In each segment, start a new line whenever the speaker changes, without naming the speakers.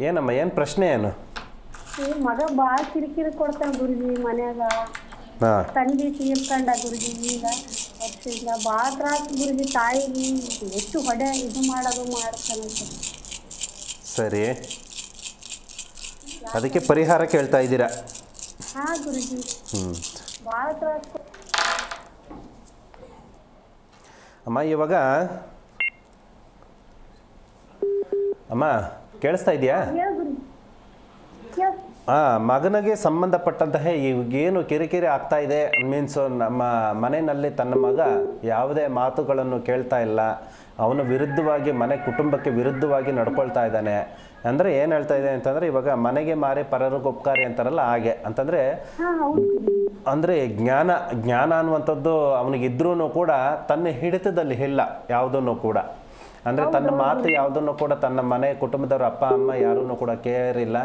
ಏನಮ್ಮ, ಏನು ಪ್ರಶ್ನೆ ಏನು?
ಮಗ ಭಾಳ ಕಿರಿಕಿರಿ ಕೊಡ್ತಾನೆ ಗುರುಜಿ ಮನ್ಯಾಗ. ತಂದಿ ತೀರ್ಕೊಂಡ ಗುರುಜಿ, ಈಗ ವರ್ಷದಿಂದ ಭಾಳ ತ್ರಾಸ ಗುರುಜಿ. ತಾಯಿಗೆ ಎಷ್ಟು ಹೊಡೆ ಇದು ಮಾಡೋದು ಮಾಡ್ತಾನಂತೆ.
ಸರಿ, ಅದಕ್ಕೆ ಪರಿಹಾರ ಕೇಳ್ತಾ ಇದ್ದೀರಾ?
ಹಾಂ ಗುರುಜಿ, ಭಾಳ ತ್ರಾಸ.
ಅಮ್ಮ ಇವಾಗ ಅಮ್ಮ ಕೇಳಿಸ್ತಾ ಇದೆಯಾ? ಮಗನಿಗೆ ಸಂಬಂಧಪಟ್ಟಂತಹ ಈಗೇನು ಕಿರಿಕಿರಿ ಆಗ್ತಾ ಇದೆ ಮೀನ್ಸು, ನಮ್ಮ ಮನೆಯಲ್ಲಿ ತನ್ನ ಮಗ ಯಾವುದೇ ಮಾತುಗಳನ್ನು ಕೇಳ್ತಾ ಇಲ್ಲ, ಅವನು ವಿರುದ್ಧವಾಗಿ ಮನೆ ಕುಟುಂಬಕ್ಕೆ ವಿರುದ್ಧವಾಗಿ ನಡ್ಕೊಳ್ತಾ ಇದ್ದಾನೆ. ಅಂದರೆ ಏನು ಹೇಳ್ತಾ ಇದೆ ಅಂತಂದರೆ, ಇವಾಗ ಮನೆಗೆ ಮಾರಿ ಪರರಿಗೊಪ್ಕಾರಿ ಅಂತಾರಲ್ಲ ಹಾಗೆ. ಅಂತಂದರೆ ಅಂದರೆ ಜ್ಞಾನ ಅನ್ನುವಂಥದ್ದು ಅವನಿಗಿದ್ರೂ ಕೂಡ ತನ್ನ ಹಿಡಿತದಲ್ಲಿ ಇಲ್ಲ ಯಾವುದನ್ನು ಕೂಡ. ಅಂದರೆ ತನ್ನ ಮಾತು ಯಾವುದನ್ನು ಕೂಡ ತನ್ನ ಮನೆ ಕುಟುಂಬದವರು ಅಪ್ಪ ಅಮ್ಮ ಯಾರೂ ಕೂಡ ಕೇರ್ ಇಲ್ಲ.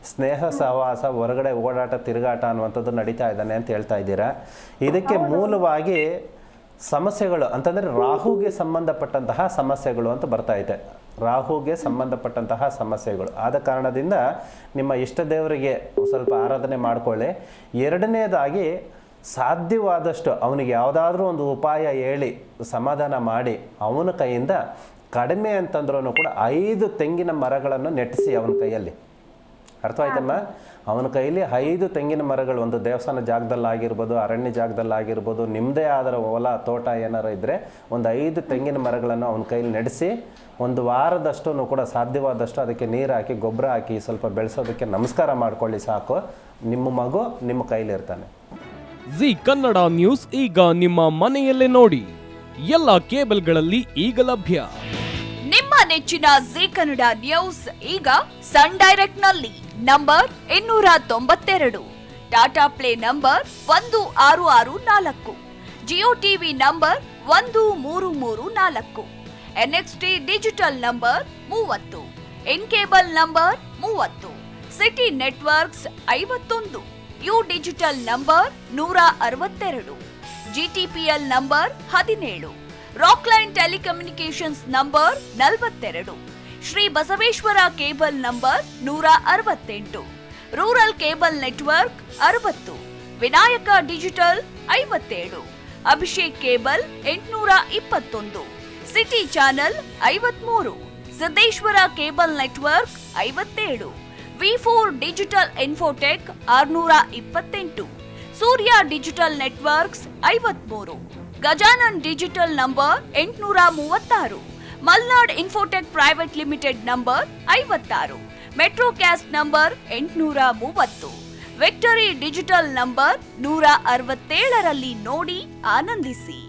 ಸ್ನೇಹ ಸಹವಾಸ, ಹೊರಗಡೆ ಓಡಾಟ ತಿರುಗಾಟ ಅನ್ನುವಂಥದ್ದು ನಡೀತಾ ಇದ್ದಾನೆ ಅಂತ ಹೇಳ್ತಾ ಇದ್ದೀರಾ. ಇದಕ್ಕೆ ಮೂಲವಾಗಿ ಸಮಸ್ಯೆಗಳು ಅಂತಂದರೆ ರಾಹುಗೆ ಸಂಬಂಧಪಟ್ಟಂತಹ ಸಮಸ್ಯೆಗಳು ಅಂತ ಬರ್ತಾ ಇದೆ. ರಾಹುಗೆ ಸಂಬಂಧಪಟ್ಟಂತಹ ಸಮಸ್ಯೆಗಳು ಆದ ಕಾರಣದಿಂದ ನಿಮ್ಮ ಇಷ್ಟ ದೇವರಿಗೆ ಸ್ವಲ್ಪ ಆರಾಧನೆ ಮಾಡಿಕೊಳ್ಳಿ. ಎರಡನೇದಾಗಿ ಸಾಧ್ಯವಾದಷ್ಟು ಅವನಿಗೆ ಯಾವುದಾದ್ರೂ ಒಂದು ಉಪಾಯ ಹೇಳಿ ಸಮಾಧಾನ ಮಾಡಿ ಅವನ ಕೈಯಿಂದ ಕಡಿಮೆ ಅಂತಂದ್ರೂ ಕೂಡ 5 ತೆಂಗಿನ ಮರಗಳನ್ನು ನೆಟ್ಟಿಸಿ ಅವನ ಕೈಯಲ್ಲಿ. ಅರ್ಥ ಆಯ್ತಮ್ಮ? ಅವನ ಕೈಯಲ್ಲಿ 5 ತೆಂಗಿನ ಮರಗಳು, ಒಂದು ದೇವಸ್ಥಾನ ಜಾಗದಲ್ಲಾಗಿರ್ಬೋದು, ಅರಣ್ಯ ಜಾಗದಲ್ಲಾಗಿರ್ಬೋದು, ನಿಮ್ಮದೇ ಆದರ ಹೊಲ ತೋಟ ಏನಾರು ಇದ್ದರೆ ಒಂದು 5 ತೆಂಗಿನ ಮರಗಳನ್ನು ಅವನ ಕೈಯಲ್ಲಿ ನಡೆಸಿ ಒಂದು ವಾರದಷ್ಟು ಕೂಡ ಸಾಧ್ಯವಾದಷ್ಟು ಅದಕ್ಕೆ ನೀರು ಹಾಕಿ ಗೊಬ್ಬರ ಹಾಕಿ ಸ್ವಲ್ಪ ಬೆಳೆಸೋದಕ್ಕೆ ನಮಸ್ಕಾರ ಮಾಡ್ಕೊಳ್ಳಿ, ಸಾಕು. ನಿಮ್ಮ ಮಗು ನಿಮ್ಮ ಕೈಲಿರ್ತಾನೆ.
ಜಿ ಕನ್ನಡ ನ್ಯೂಸ್ ಈಗ ನಿಮ್ಮ ಮನೆಯಲ್ಲೇ ನೋಡಿ. ಎಲ್ಲ ಕೇಬಲ್ಗಳಲ್ಲಿ ಈಗ ಲಭ್ಯ.
ನಿಮ್ಮ ನೆಚ್ಚಿನ ಜಿ ಕನ್ನಡ ನ್ಯೂಸ್ ಈಗ ಸನ್ ಡೈರೆಕ್ಟ್ ನಲ್ಲಿ number 292, Tata play number 1664, Jio TV number 1334, NXT digital number 30, in cable number 30, city networks 51, U digital number 162, GTPL number 17, Rockline telecommunications number 42, Shri Basaveshwara cable number 168, rural cable network 60, Vinayaka digital 57, Abhishek cable 821, city channel 53, Siddeshwara cable network 57, V4 digital Infotech 628, Surya digital networks 53, Gajanan digital number 836, Malnad infotech private limited number 56, metrocast number 830, victory digital number 167ರಲ್ಲಿ ನೋಡಿ ಆನಂದಿಸಿ.